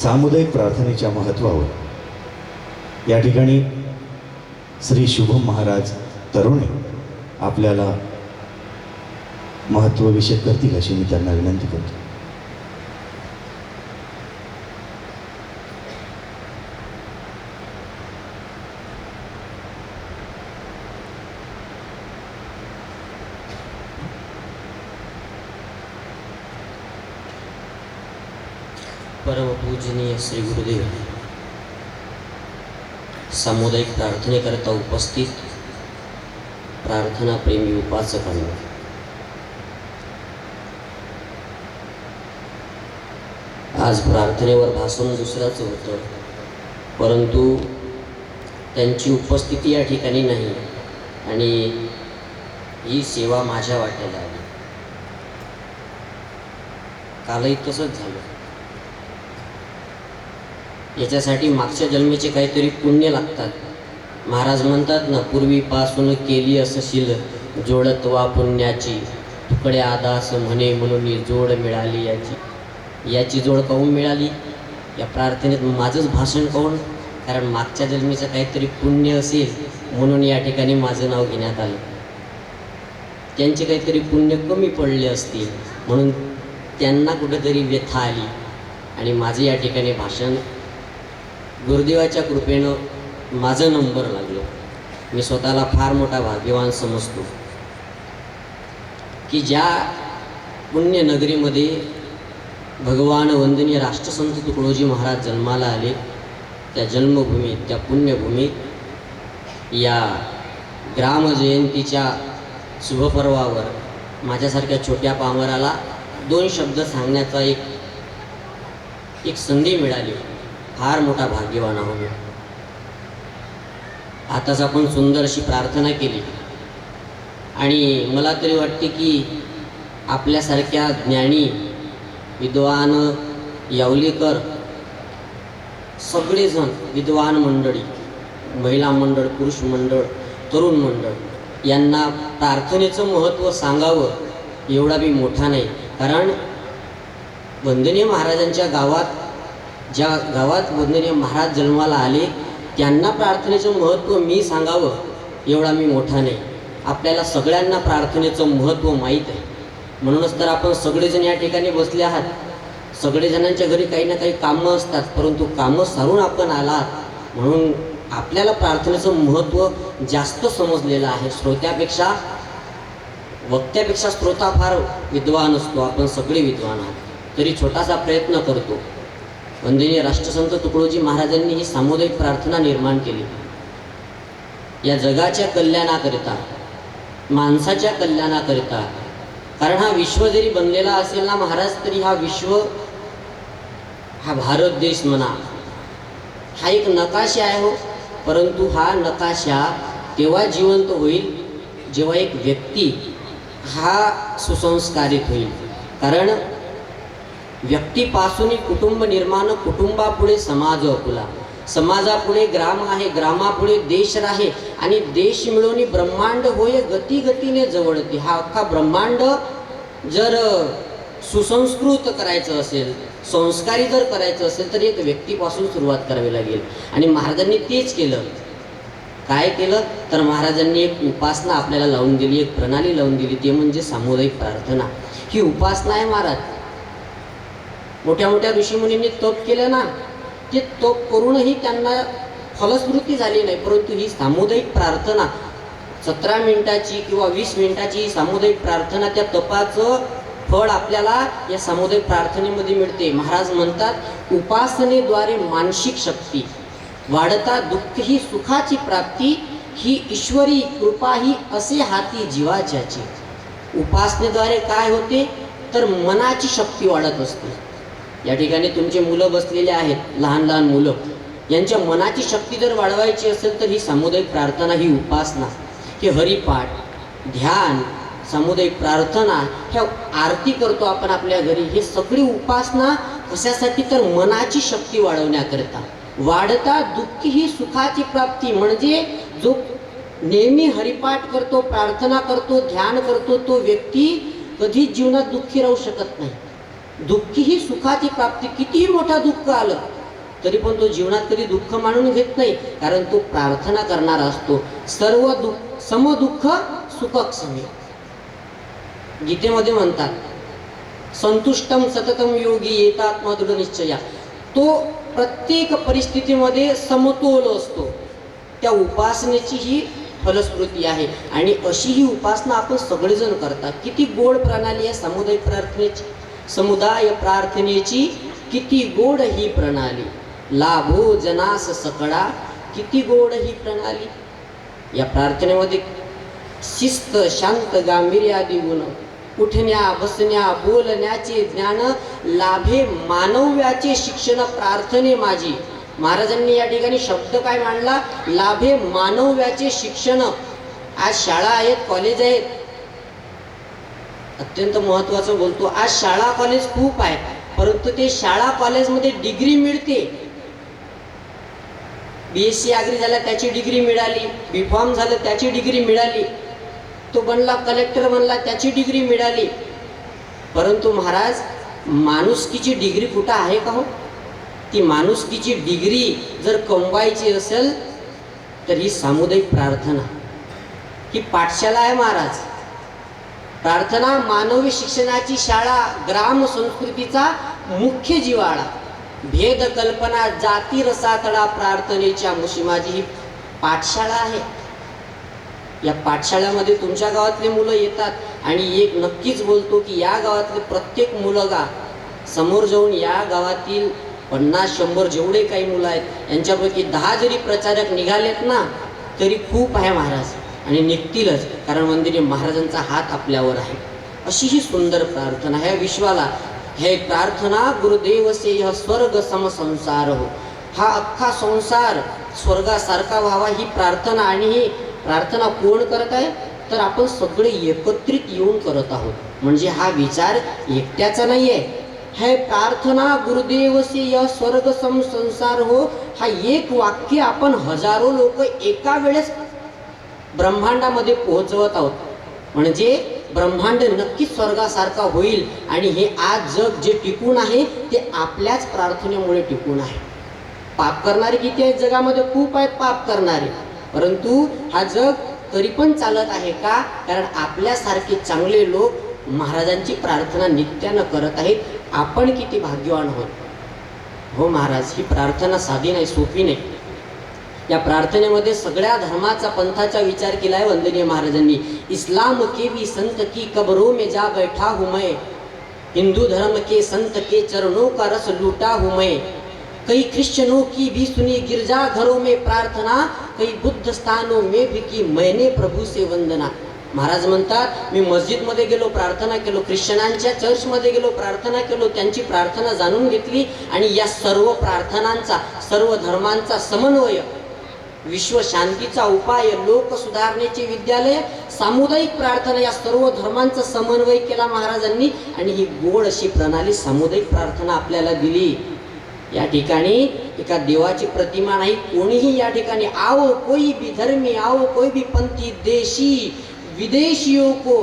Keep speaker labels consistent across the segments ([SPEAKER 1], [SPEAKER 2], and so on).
[SPEAKER 1] सामुदायिक प्रार्थनेच्या महत्त्वावर या ठिकाणी श्री शुभम महाराज तरुणे आपल्याला महत्त्व विषद करतील अशी मी त्यांना विनंती करतो.
[SPEAKER 2] परमपूजनीय श्री गुरुदेव, सामुदायिक प्रार्थनेकरता उपस्थित प्रार्थना प्रेमी उपासकांनो, आज प्रार्थनेवर भाषण दुसऱ्याचं होतं, परंतु त्यांची उपस्थिती या ठिकाणी नाही आणि ही सेवा माझ्या वाट्याला आली. कालही तसंच झालं. याच्यासाठी मागच्या जन्मेचे काहीतरी पुण्य लागतात. महाराज म्हणतात ना, पूर्वीपासून केली असशील जोडत्वा पुण्याची, तुकड्या आदास म्हणे म्हणून जोड मिळाली याची जोड काहून मिळाली? या प्रार्थनेत माझंच भाषण काहून? कारण मागच्या जन्मीचं काहीतरी पुण्य असेल म्हणून या ठिकाणी माझं नाव घेण्यात आलं. त्यांचे काहीतरी पुण्य कमी पडले असतील म्हणून त्यांना कुठेतरी व्यथा आली आणि माझं या ठिकाणी भाषण गुरुदेवाच्या कृपेनं माझं नंबर लागलं. मी स्वतःला फार मोठा भाग्यवान समजतो की ज्या पुण्यनगरीमध्ये भगवान वंदनीय राष्ट्रसंत तुकडोजी महाराज जन्माला आले, त्या जन्मभूमीत, त्या पुण्यभूमीत या ग्रामजयंतीच्या शुभपर्वावर माझ्यासारख्या छोट्या पामराला 2 शब्द सांगण्याचा एक संधी मिळाली. फार मोठा भाग्यवान आहोत मी. आताच आपण सुंदर अशी प्रार्थना केली आणि मला तरी वाटते की आपल्यासारख्या ज्ञानी विद्वान यावलीकर सगळेजण, विद्वान मंडळी, महिला मंडळ, पुरुष मंडळ, तरुण मंडळ यांना प्रार्थनेचं महत्त्व सांगावं एवढा बी मोठा नाही. कारण वंदनीय महाराजांच्या गावात, ज्या गावात वंदनीय महाराज जन्माला आले, त्यांना प्रार्थनेचं महत्त्व मी सांगावं एवढा मी मोठा नाही. आपल्याला सगळ्यांना प्रार्थनेचं महत्त्व माहीत आहे. म्हणूनच तर आपण सगळेजण या ठिकाणी बसले आहात. सगळेजणांच्या घरी काही ना काही कामं असतात, परंतु कामं सारून आपण आलात म्हणून आपल्याला प्रार्थनेचं महत्त्व जास्त समजलेलं आहे. श्रोत्यापेक्षा, वक्त्यापेक्षा श्रोता फार विद्वान असतो. आपण सगळे विद्वान आहात. तरी छोटासा प्रयत्न करतो. वंदनीय राष्ट्रसंत तुकडोजी महाराजांनी ही सामुदायिक प्रार्थना निर्माण केली या जगाच्या कल्याणाकरिता, माणसाच्या कल्याणाकरिता. कारण हा विश्व जरी बनलेला असेल ना महाराज, तरी हा विश्व, हा भारत देश म्हणा, हा एक नकाशा आहे हो. परंतु हा नकाशा तेव्हा जिवंत होईल जेव्हा एक व्यक्ती हा सुसंस्कारित होईल. कारण व्यक्तीपासून कुटुंब निर्माण, कुटुंबापुढे समाज अपुला, समाजापुढे ग्राम आहे, ग्रामापुढे देश राहे आणि देश मिळून ब्रह्मांड होय गती गतीने जवळती. हा अख्खा ब्रह्मांड जर सुसंस्कृत करायचं असेल, संस्कारी जर करायचं असेल तर एक व्यक्तीपासून सुरुवात करावी लागेल. आणि महाराजांनी तेच केलं. काय केलं तर महाराजांनी एक उपासना आपल्याला लावून दिली, एक प्रणाली लावून दिली, ते म्हणजे सामुदायिक प्रार्थना. ही उपासना आहे महाराज. मोठ्या मोठ्या ऋषीमुनींनी तप केलं ना, ते तप करूनही त्यांना फलश्रुती झाली नाही. परंतु ही सामुदायिक प्रार्थना 17 मिनिटाची किंवा 20 मिनिटाची सामुदायिक प्रार्थना, त्या तपाचं फळ आपल्याला या सामुदायिक प्रार्थनेमध्ये मिळते. महाराज म्हणतात, उपासनेद्वारे मानसिक शक्ती वाढता, दुःख ही सुखाची प्राप्ती, ही ईश्वरी कृपा ही असे हाती जीवाच्याची. उपासनेद्वारे काय होते तर मनाची शक्ती वाढत असते. या ठिकाणी तुमचे मुलं बसलेले आहेत, लहान लहान मुलं, यांच्या मनाची शक्ती जर वाढवायची असेल तर ही सामुदायिक प्रार्थना, ही उपासना, हे हरिपाठ, ध्यान, सामुदायिक प्रार्थना, ह्या आरती करतो आपण आपल्या घरी, हे सगळी उपासना कशासाठी तर मनाची शक्ती वाढवण्याकरता. वाढता दुःख ही सुखाची प्राप्ती, म्हणजे जो नेहमी हरिपाठ करतो, प्रार्थना करतो, ध्यान करतो, तो व्यक्ती कधीच जीवनात दुःखी राहू शकत नाही. दुःखी ही सुखाची प्राप्ती. कितीही मोठा दुःख आलं तरी पण तो जीवनात कधी दुःख मानून घेत नाही, कारण तो प्रार्थना करणारा असतो. सर्व दुःख समदुःख सुखक्षमी. गीतेमध्ये म्हणतात संतुष्टम सततम योगी येतात्मा दृढ निश्चया. तो प्रत्येक परिस्थितीमध्ये समतोल असतो. त्या उपासनेची ही फलश्रुती आहे आणि अशी ही उपासना आपण सगळेजण करतात. किती गोड प्रणाली आहे समुदाय प्रार्थनेची किती गोड ही प्रणाली. लाभो जनास सकळा, किती गोड ही प्रणाली. या प्रार्थनेमध्ये शिस्त, शांत, गांभीर्य आदी गुण, उठण्या बसण्या बोलण्याचे ज्ञान, लाभे मानव्याचे शिक्षण प्रार्थने माझी. महाराजांनी या ठिकाणी शब्द काय मांडला? लाभे मानव्याचे शिक्षण. आज शाळा आहेत, कॉलेज आहेत, अत्यंत महत्त्वाचं बोलतो. आज शाळा कॉलेज खूप आहे, परंतु ते शाळा कॉलेजमध्ये डिग्री मिळते. BSc ॲग्री झाला त्याची डिग्री मिळाली, B.Pharm झालं त्याची डिग्री मिळाली, तो बनला कलेक्टर बनला त्याची डिग्री मिळाली. परंतु महाराज माणुसकीची डिग्री कुठं आहे का हो? ती माणुसकीची डिग्री जर कमवायची असेल तर ही सामुदायिक प्रार्थना, ही पाठशाळा आहे महाराज. प्रार्थना मानवी शिक्षणाची शाळा, ग्राम संस्कृतीचा मुख्य जिव्हाळा. भेद कल्पना जाती रसातळा प्रार्थनेच्या मुशी माझी ही पाठशाळा आहे. या पाठशाळ्यामध्ये तुमच्या गावातले मुलं येतात आणि एक नक्कीच बोलतो की या गावातले प्रत्येक मुलगा समोर जाऊन या गावातील 50-100 जेवढे काही मुलं आहेत यांच्यापैकी 10 जरी प्रचारक निघालेत ना तरी खूप आहे महाराज, आणि निघतीलच, कारण मंदिरे महाराजांचा हात आपल्यावर आहे. अशी ही सुंदर प्रार्थना ह्या विश्वाला. हे प्रार्थना गुरुदेव से यह स्वर्ग सम संसार हो. हा अख्खा संसार स्वर्गासारखा व्हावा ही प्रार्थना. आणि ही प्रार्थना कोण करत आहे? तर आपण सगळे एकत्रित येऊन करत आहोत. म्हणजे हा विचार एकट्याचा नाही आहे. हे प्रार्थना गुरुदेव से यह स्वर्ग सम संसार हो, हा एक वाक्य आपण हजारो लोक एका वेळेस ब्रह्मांडामध्ये पोहोचवत आहोत. म्हणजे ब्रह्मांड नक्कीच स्वर्गासारखा होईल. आणि हे आज जग जे टिकून आहे ते आपल्याच प्रार्थनेमुळे टिकून आहे. पाप करणारे किती आहेत जगामध्ये? खूप आहेत पाप करणारे, परंतु हा जग तरी पण चालत आहे का? कारण आपल्यासारखे चांगले लोक महाराजांची प्रार्थना नित्यानं करत आहेत. आपण किती भाग्यवान आहोत हो महाराज. ही प्रार्थना साधी नाही, सोपी नाही. या प्रार्थनेमध्ये सगळ्या धर्माचा पंथाचा विचार केला आहे वंदनीय महाराजांनी. इस्लाम के भी संत की कब्रों में जा बैठा हूँ मैं, हिंदू धर्म के संत के चरणों का रस लूटा हूँ मैं, कई क्रिश्चियनों की भी सुनी गिरजा घरों में प्रार्थना, कई बुद्ध स्थानों में भी की मैंने प्रभु से वंदना. महाराज म्हणतात मी मस्जिदमध्ये गेलो, प्रार्थना केलो, ख्रिश्चनांच्या चर्चमध्ये गेलो, प्रार्थना केलो, त्यांची प्रार्थना जाणून घेतली, आणि या सर्व प्रार्थनांचा, सर्व धर्मांचा समन्वय, विश्व शांतीचा उपाय, लोक सुधारणेचे विद्यालय, सामुदायिक प्रार्थना, या सर्व धर्मांचा समन्वय केला महाराजांनी. आणि ही गोड अशी प्रणाली सामुदायिक प्रार्थना आपल्याला दिली. या ठिकाणी एका देवाची प्रतिमा नाही, कोणीही या ठिकाणी आओ कोई भी धर्मी, आओ कोई भी पंथी, देशी विदेशियों को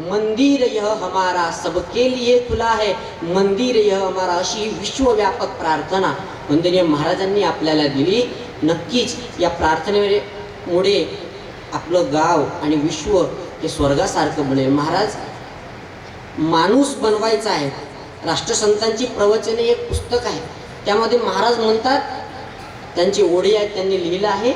[SPEAKER 2] मंदिर यह हमारा सबके लिए खुला है, मंदिर यह हमारा. अशी विश्वव्यापक प्रार्थना वंदनीय महाराजांनी आपल्याला दिली. नक्कीच या प्रार्थनेमुळे आपलं गाव आणि विश्व हे स्वर्गासारखं बनेल. महाराज माणूस बनवायचा आहे. राष्ट्रसंतांची प्रवचने एक पुस्तक आहे, त्यामध्ये महाराज म्हणतात, त्यांची ओळी आहेत, त्यांनी लिहिलं आहे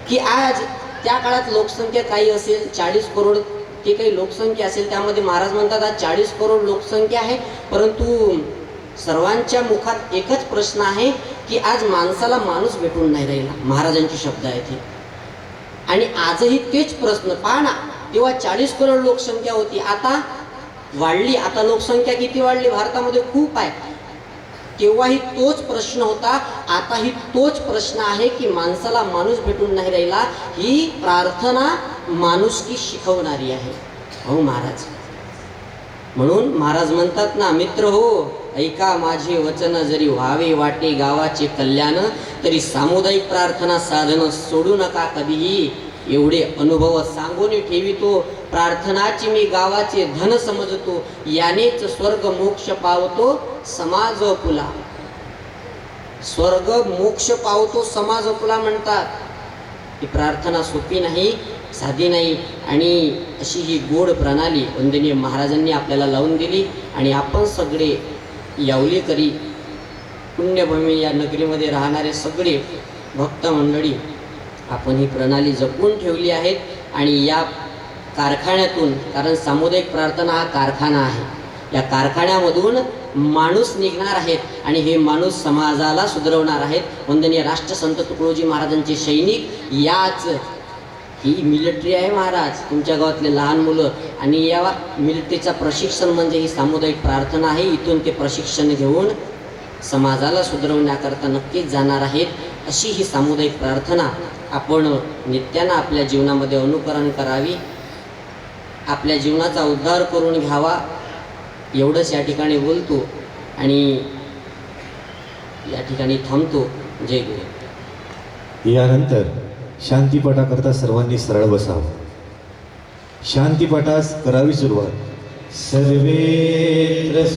[SPEAKER 2] की आज त्या काळात लोकसंख्या काही असेल 40 करोड, ते काही लोकसंख्या असेल, त्यामध्ये महाराज म्हणतात आज 40 करोड लोकसंख्या आहे, परंतु सर्वांच्या मुखात एकच प्रश्न आहे की आज माणसाला माणूस भेटून नाही राहिला. महाराजांचे शब्द आहेत हे. आणि आजही तेच प्रश्न. पहा ना, तेव्हा 40 करोड लोकसंख्या होती, आता वाढली. आता लोकसंख्या किती वाढली? भारतामध्ये खूप आहे. तेव्हाही तोच प्रश्न होता, आताही तोच प्रश्न आहे की माणसाला माणूस भेटून नाही राहिला. ही प्रार्थना माणुसकी शिकवणारी आहे हो महाराज. म्हणून महाराज म्हणतात ना, मित्र हो ऐका माझे वचन, जरी व्हावे वाटे गावाचे कल्याण, तरी सामुदायिक प्रार्थना साधन सोडू नका कधीही. एवढे अनुभव सांगून ठेवितो प्रार्थनाची मी गावाचे धन समजतो, यानेच स्वर्ग मोक्ष पावतो समाज पुला. स्वर्ग मोक्ष पावतो समाज पुला म्हणतात. ही प्रार्थना सोपी नाही, साधी नाही, आणि अशी ही गोड प्रणाली वंदनीय महाराजांनी आपल्याला लावून दिली. आणि आपण सगळे यावलेकरी, पुण्यभूमी या नगरीमध्ये राहणारे सगळे भक्त मंडळी आपण ही प्रणाली जपून ठेवली आहेत. आणि या कारखान्यातून, कारण सामुदायिक प्रार्थना हा कारखाना आहे, या कारखान्यामधून माणूस निघणार आहेत आणि हे माणूस समाजाला सुधरवणार आहेत. वंदनीय राष्ट्रसंत तुकडोजी महाराजांचे सैनिक, याच ही मिलिटरी आहे महाराज, तुमच्या गावातले लहान मुलं. आणि या मिलिटरीचा प्रशिक्षण म्हणजे ही सामुदायिक प्रार्थना आहे. इथून ते प्रशिक्षण घेऊन समाजाला सुधरवण्याकरता नक्कीच जाणार आहेत. अशी ही सामुदायिक प्रार्थना आपण नित्यानं आपल्या जीवनामध्ये अनुकरण करावी, आपल्या जीवनाचा उद्धार करून घ्यावा. एवढंच या ठिकाणी बोलतो आणि या ठिकाणी थांबतो. जय गुरु.
[SPEAKER 1] यानंतर शांतीपाठाकरता सर्वांनी सरळ बसावं. शांतीपाठास करावी सुरुवात. सर्वे